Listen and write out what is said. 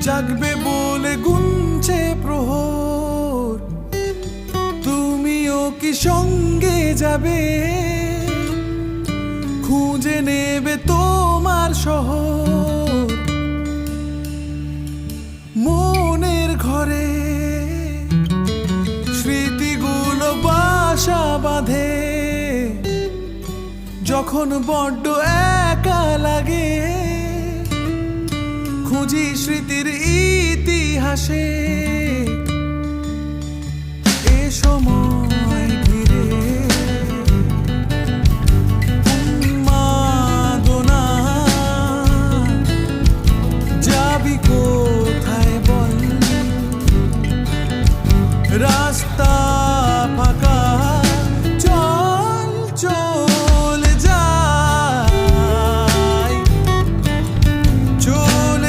জাগবে বলে গুনছে প্রহর, তুমিও কি সঙ্গে যাবে? খুঁজে নেবে তোমার শহর, মনের ঘরে স্মৃতিগুলো বাসা বাঁধে। যখন বড্ড একা লাগে, খুঁজি স্মৃতির ইতিহাসে। এ সময়